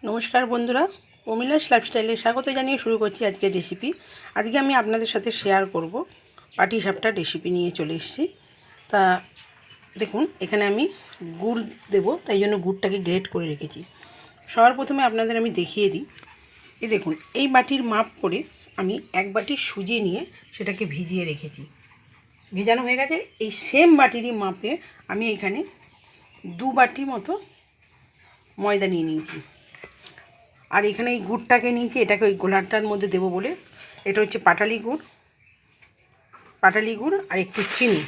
नमस्कार बंधुरा अमिलास लाइफस्टाइले स्वागत जानिए शुरू करছি আজকে রেসিপি। আজকে আমি আপনাদের সাথে শেয়ার করব পাটিসাপটা রেসিপি নিয়ে চলে এসেছি। তা দেখুন এখানে আমি গুড় দেব, তাই জন্য গুড়টাকে গ্রেট করে রেখেছি। সবার প্রথমে আপনাদের আমি দেখিয়ে দিই। এই দেখুন এই বাটির মাপ করে আমি এক বাটি সুজি নিয়ে সেটাকে ভিজিয়ে রেখেছি। ভেজানো হয়ে গেছে। এই সেম বাটিরই মাপে আমি এখানে 2 বাটি মতো ময়দা নিয়ে নিয়েছি। আর এখানে এই গুড়টাকে নিয়েছি, এটাকে ওই গোলাটার মধ্যে দেবো বলে। এটা হচ্ছে পাটালি গুড় আর একটু চিনি,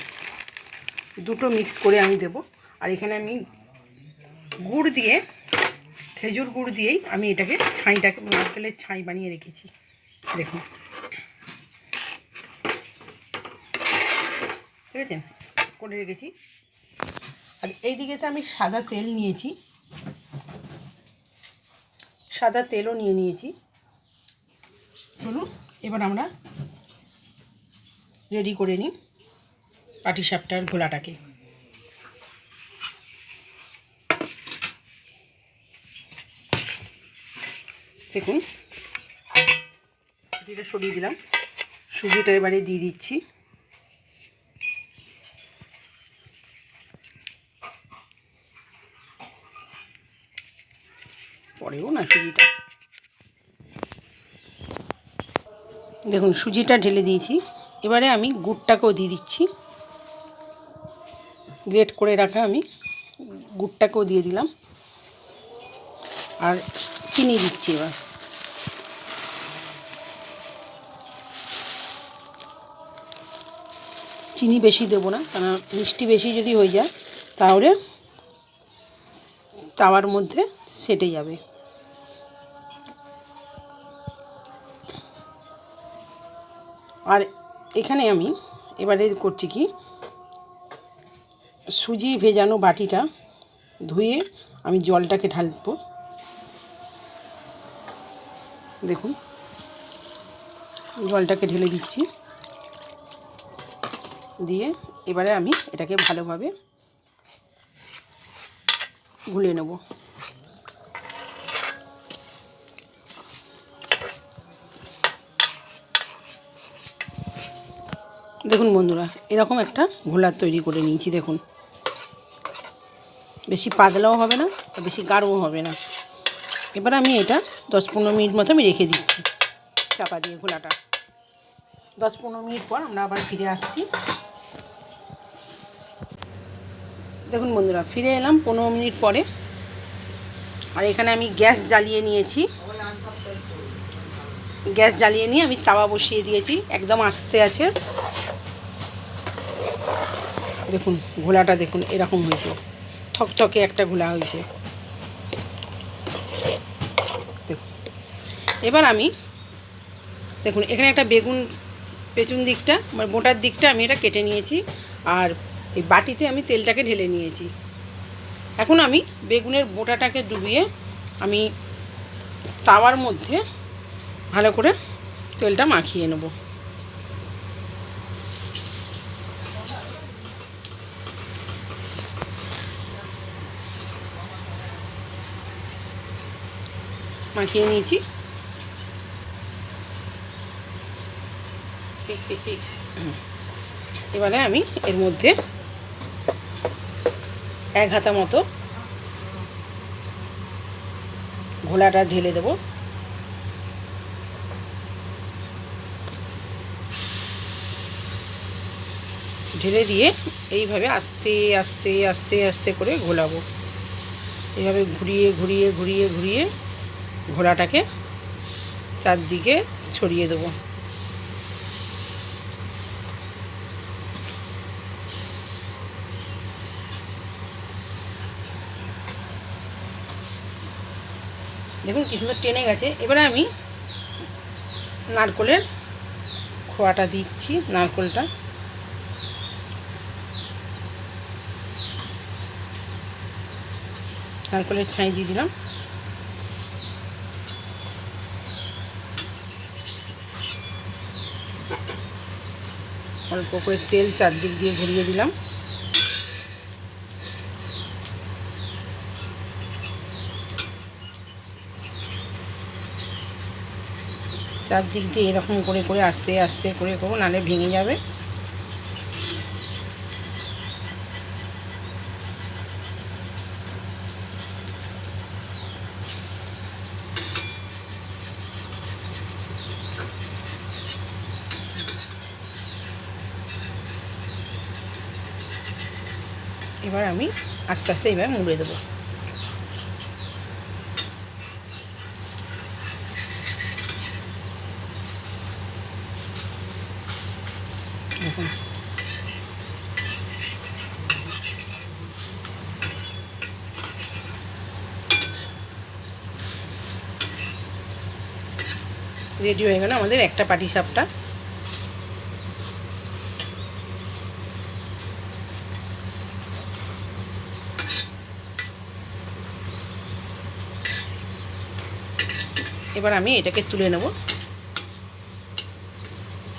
দুটো মিক্স করে আমি দেব। আর এখানে আমি গুড় দিয়ে, খেজুর গুড় দিয়েই আমি এটাকে ছাইটাকে নারকেলের ছাই বানিয়ে রেখেছি। দেখুন দেখেছেন করে রেখেছি। আর এই দিকেতে আমি সাদা তেল নিয়েছি, সাদা তেলও নিয়ে নিয়েছি। চলুন এবার আমরা রেডি করে নিই পাটিসাপটার গোলাটাকে। দেখুন এটা সরিয়ে দিলাম, সুজিটা এবারে দিয়ে দিচ্ছি। পরেও না সুজিটা, দেখুন সুজিটা ঢেলে দিয়েছি। এবারে আমি গুড়টাকেও দিয়ে দিচ্ছি, গ্রেট করে রাখা আমি গুড়টাকেও দিয়ে দিলাম। আর চিনি দিচ্ছি। এবার চিনি বেশি দেবো না, কারণ মিষ্টি বেশি যদি হয়ে যায় তাহলে তাওয়ার মধ্যে সেটে যাবে। আর এখানে আমি এবারে করছি কি, সুজি ভেজানো বাটিটা ধুয়ে আমি জলটাকে ঢালবো। দেখুন জলটাকে ঢেলে দিচ্ছি, দিয়ে এবারে আমি এটাকে ভালোভাবে গুলে নেব। দেখুন বন্ধুরা এরকম একটা ঘোলা তৈরি করে নিয়েছি। দেখুন বেশি পাতলাও হবে না আর বেশি গাঢ়ও হবে না। এবার আমি এটা 10-15 মিনিট মতো আমি রেখে দিচ্ছি চাপা দিয়ে ঘোলাটা। 10-15 মিনিট পর আমরা আবার ফিরে আসছি। দেখুন বন্ধুরা ফিরে এলাম 15 মিনিট পরে। আর এখানে আমি গ্যাস জ্বালিয়ে নিয়েছি। গ্যাস জ্বালিয়ে নিয়ে আমি তাওয়া বসিয়ে দিয়েছি, একদম আস্তে আছে। দেখুন ঘোলাটা দেখুন এরকম হয়েছে, থকথকে একটা ঘোলা হয়েছে। দেখুন এবার আমি দেখুন এখানে একটা বেগুন পেছন দিকটা মানে বোটার দিকটা আমি এটা কেটে নিয়েছি। আর এই বাটিতে আমি তেলটাকে ঢেলে নিয়েছি। এখন আমি বেগুনের বোটাটাকে ডুবিয়ে আমি তাওয়ার মধ্যে ভালো করে তেলটা মাখিয়ে নেব। মাখিয়ে নিয়েছি। এবারে আমি এর মধ্যে 1 হাতা মতো ঘোলাটা ঢেলে দেব। ঢেলে দিয়ে এইভাবে আস্তে আস্তে আস্তে আস্তে করে ঘোলাবো। এইভাবে ঘুরিয়ে ঘুরিয়ে ঘুরিয়ে ঘুরিয়ে ঘোলাটাকে চারদিকে ছড়িয়ে দেবো। দেখুন কি সুন্দর টেনে গেছে। এবারে আমি নারকেলের খোয়াটা দিচ্ছি, নারকেলটা নারকেলের ছাই দিয়ে দিলাম। অল্প করে তেল চারদিক দিয়ে ঘুরিয়ে দিলাম। চারদিক দিয়ে এরকম করে করে আস্তে আস্তে করে করবো, নাহলে ভেঙে যাবে। এবার আমি আস্তে আস্তে এবার মুড়ে দেবো। দেখুন রেডি হয়ে গেল আমাদের একটা পাটিসাপটা। এবার আমি এটাকে তুলে নেব।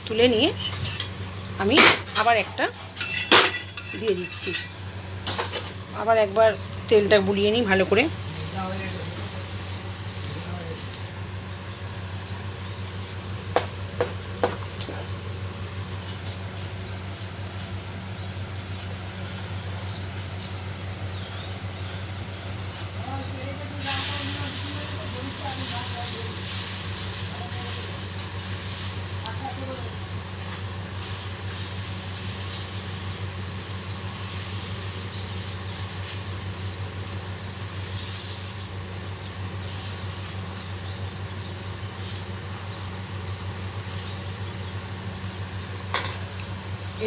তুলে নিয়ে আমি আবার একটা দিয়ে দিচ্ছি। আবার একবার তেলটা বুলিয়ে নিই ভালো করে।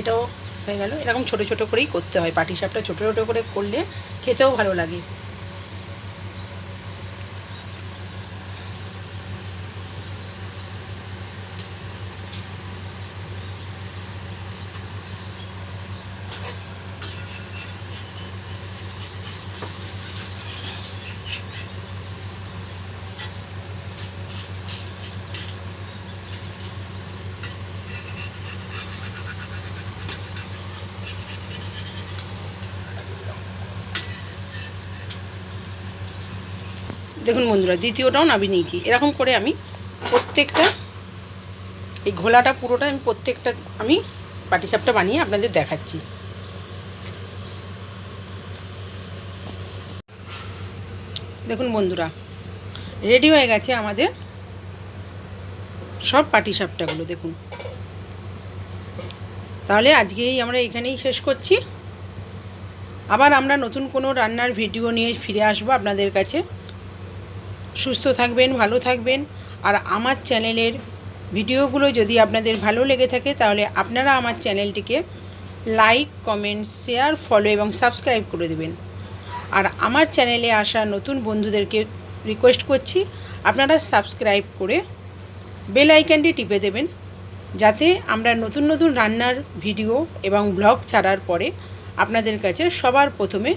এটাও হয়ে গেল। এরকম ছোট ছোট করেই করতে হয় পাটিসাপটা, ছোট ছোট করে করলে খেতেও ভালো লাগে। দেখুন বন্ধুরা, দ্বিতীয়টাও নামিয়ে নিয়েছি। এরকম করে আমি প্রত্যেকটা, এই ঘোলাটা পুরোটা আমি প্রত্যেকটা আমি পাটিসাপটা বানিয়ে আপনাদের দেখাচ্ছি। দেখুন বন্ধুরা, রেডি হয়ে গেছে আমাদের সব পাটিসাপটাগুলো। দেখুন, তাহলে আজকেই আমরা এখানেই শেষ করছি। আবার আমরা নতুন কোনো রান্নার ভিডিও নিয়ে ফিরে আসবো আপনাদের কাছে। সুস্থ থাকবেন, ভালো থাকবেন। আর আমার চ্যানেলের ভিডিওগুলো যদি আপনাদের ভালো লেগে থাকে তাহলে আপনারা আমার চ্যানেলটিকে লাইক, কমেন্ট, শেয়ার, ফলো এবং সাবস্ক্রাইব করে দেবেন। আর আমার চ্যানেলে আসা নতুন বন্ধুদেরকে রিকোয়েস্ট করছি আপনারা সাবস্ক্রাইব করে বেল আইকনটি টিপে দেবেন, যাতে আমরা নতুন নতুন রান্নার ভিডিও এবং ব্লগ ছাড়ার পরে আপনাদের কাছে সবার প্রথমে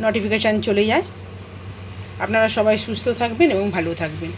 নোটিফিকেশান চলে যায়। আপনারা সবাই সুস্থ থাকবেন এবং ভালো থাকবেন।